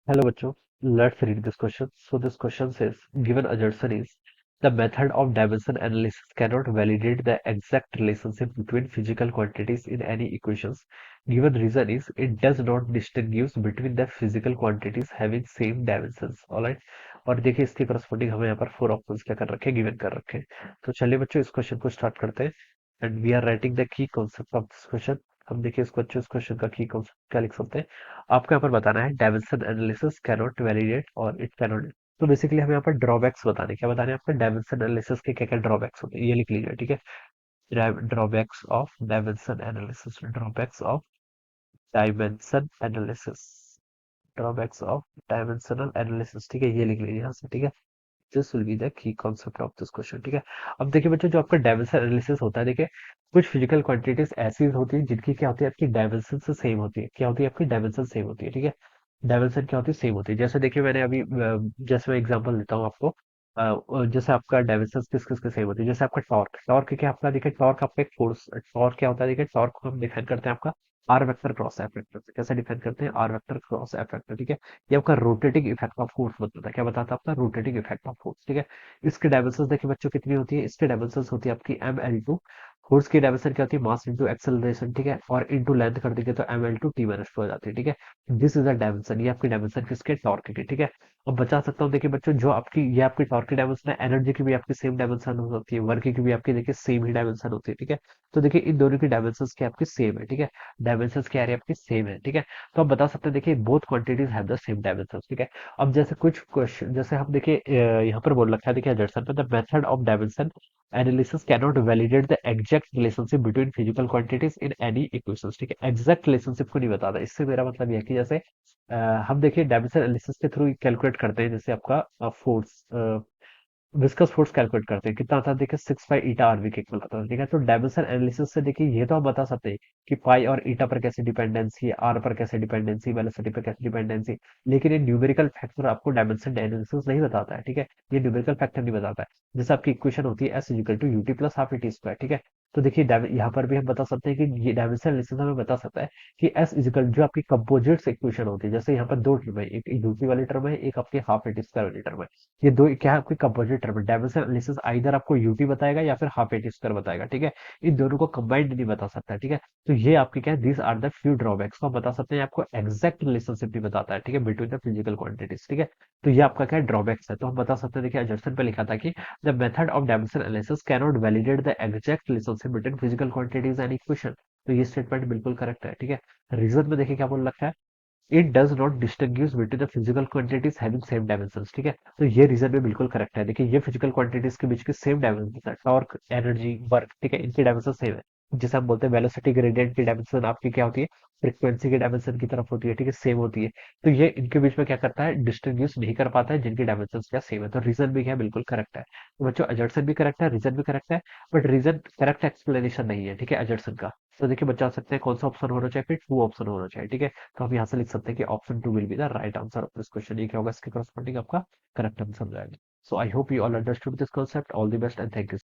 Hello, bachcho. Let's read this question. So this question says, given assertion is the method of dimension analysis cannot validate the exact relationship between physical quantities in any equations. Given reason is it does not distinguish between the physical quantities having same dimensions. Alright. और देखिए इसके corresponding हमें यहाँ पर four options क्या कर रखे हैं, गिवन कर रखे हैं। तो चलिए बच्चों इस क्वेश्चन को स्टार्ट करते हैं and we are writing the key concept of this question. हम देखिए इसको बच्चों इस क्वेश्चन का की कॉन्सेप्ट क्या लिख सकते हैं। आपको यहाँ पर बताना है डायमेंशन एनालिसिस कैनॉट वैलिडेट और इट कैनॉट। तो बेसिकली हमें यहाँ पर ड्रॉबैक्स बताने क्या बताने हैं आपको डायमेंशन एनालिसिस के क्या क्या ड्रॉबैक्स होते हैं ये लिख लीजिए, ठीक है। Drawbacks of dimension analysis, drawbacks of dimension analysis, drawbacks of dimensional analysis, ठीक है, ये लिख लीजिए यहाँ से, ठीक है। This will be the key concept of this question, ठीक है। अब देखिए बच्चों जो आपका डायमेंशन एनालिसिस होता है, देखिए कुछ फिजिकल क्वांटिटीज ऐसी होती है जिनकी क्या होती है आपकी डायमेंशन से सेम होती है, क्या होती है आपकी डायमेंशन सेम होती है, ठीक है। डायमेंशन क्या होती है सेम होती है, जैसे देखिए मैंने अभी जैसे मैं एग्जांपल देता हूँ आपको। जैसे आपका डायमेंशन किस किस के सेम होती है, जैसे आपका टॉर्क, टॉर्क क्या आपका देखिए, टॉर्क आपका एक फोर्स, टॉर्क क्या होता है देखिए, टॉर्क को हम डिफाइन करते हैं आपका R vector cross F vector से। कैसे डिफाइन करते हैं, R vector cross F vector, ठीक है। ये आपका रोटेटिंग इफेक्ट ऑफ फोर्स बताता है, क्या बताता है आपका रोटेटिंग इफेक्ट ऑफ फोर्स, ठीक है। इसकी डायमेंशन देखिए बच्चों कितनी होती है, इसकी डायमेंशन होती है आपकी एम एल टू। फोर्स की डायमेंशन क्या होती है, मास इंटू एक्सेलरेशन, ठीक है, और इंटू लेंथ कर देंगे तो M L two T minus हो जाती है, ठीक है। दिस इज अ डायमेंशन, ये आपकी डायमेंशन किसके, टॉर्क की, ठीक है। अब बता सकता हूँ देखिए बच्चों जो आपकी ये आपकी टॉर्क की डायमेंशन है, एनर्जी की भी आपकी सेम डायमेंशन होती है, वर्क की भी आपकी देखिए सेम ही डायमेंशन होती है, ठीक है। तो देखिए इन दोनों की डायमेंशन क्या आपकी सेम है, ठीक है। डायमेंशन क्या है आपकी सेम है, ठीक है। तो आप बता सकते हैं देखिए both quantities have the same dimension, ठीक है। अब जैसे कुछ क्वेश्चन जैसे हम देखिए यहाँ पर बोल रखा है देखिए जर्सन पे, the method of dimension analysis cannot validate the exact relationship between physical quantities in any equations, ठीक है। एग्जैक्ट रिलेशनशिप को नहीं बताता, इससे मेरा मतलब यह है कि जैसे हम देखिए डायमेंशन एनालिसिस के थ्रू कैलकुलेट करते हैं, जैसे आपका फोर्स, विस्कस फोर्स कैलकुलेट करते हैं, कितना आता है देखिए 6 पाई ईटा आरवी के इक्वल आता है, ठीक है। तो डायमेंशन एनालिसिस से देखिए ये तो हम बता सकते हैं कि पाई और ईटा पर कैसे डिपेंडेंसी है, आर पर कैसे डिपेंडेंसी, वेलोसिटी पर कैसे डिपेंडेंसी। लेकिन ये न्यूमेरिकल फैक्टर आपको डायमेंशन एनालिसिस नहीं बताता है, ठीक है। ये न्यूमेरिकल फैक्टर नहीं बताता है। जैसे आपकी इक्वेशन होती है S equal to UT plus half T square, ठीक है। तो देखिए यहाँ पर भी हम बता सकते हैं कि ये डायमेंशन एनालिसिस हमें बता सकता है कि एस इजिकल जो आपकी कंपोजिट्स इक्वेशन होती है, जैसे यहाँ पर दो टर्म है, एक यूटी वाली टर्म है, एक आपकी हाफ टी स्क्वायर वाली टर्म है। ये दो क्या है आपकी कंपोजिट टर्म है। डायमेंशन एनालिसिस आइदर आपको यूटी बताएगा या फिर हाफ एटी स्क्वायर बताएगा, ठीक है। इन दोनों को कंबाइंड नहीं बता सकता, ठीक है। तो ये आपके क्या है, these are the few drawbacks, तो हम बता सकते हैं आपको एग्जैक्ट रिलेशनशिप नहीं बताता है, ठीक है, बिटवीन द फिजिकल क्वांटिटीज, ठीक है। तो ये आपका क्या ड्रॉबैक्स है। तो हम बता सकते हैं देखिए एजर्सन पे लिखा था कि the method of dimension analysis cannot validate the exact relationship between physical quantities and equation. तो ये स्टेटमेंट बिल्कुल करेक्ट है, ठीक है। रीजन में देखिए क्या बोल रखा है, it does not distinguish between the physical quantities having same dimensions, ठीक है। तो ये रीजन में बिल्कुल करेक्ट है। देखिए ये फिजिकल क्वांटिटीज के बीच की सेम डायमेंशन है, टॉर्क, एनर्जी, वर्क, ठीक है, इनकी डायमेंशन सेम है। जिसे हम बोलते हैं वेलोसिटी ग्रेडियंट की डायमेंशन आपकी क्या होती है, फ्रीक्वेंसी की डायमेंशन की तरफ होती है, ठीक है, सेम होती है। तो ये इनके बीच में क्या करता है, डिस्टिंग्विश नहीं कर पाता है जिनकी डायमेंशन क्या सेम है। तो रीजन भी क्या बिल्कुल करेक्ट है। तो बच्चों अजर्सन भी करेक्ट है, रीजन भी करेक्ट है, बट रीजन करेक्ट एक्सप्लेनेशन नहीं है, ठीक है, अजर्सन का। तो देखिए बच्चा सकते हैं कौन सा ऑप्शन होना चाहिए, फिर टू ऑप्शन होना चाहिए, ठीक है। तो हम यहाँ से लिख सकते हैं कि option two will be the right answer of this question, ये क्या होगा इसके करस्पॉन्डिंग आपका करेक्ट आंसर हो जाएगा। So I hope you all understood this concept, all the best and thank you.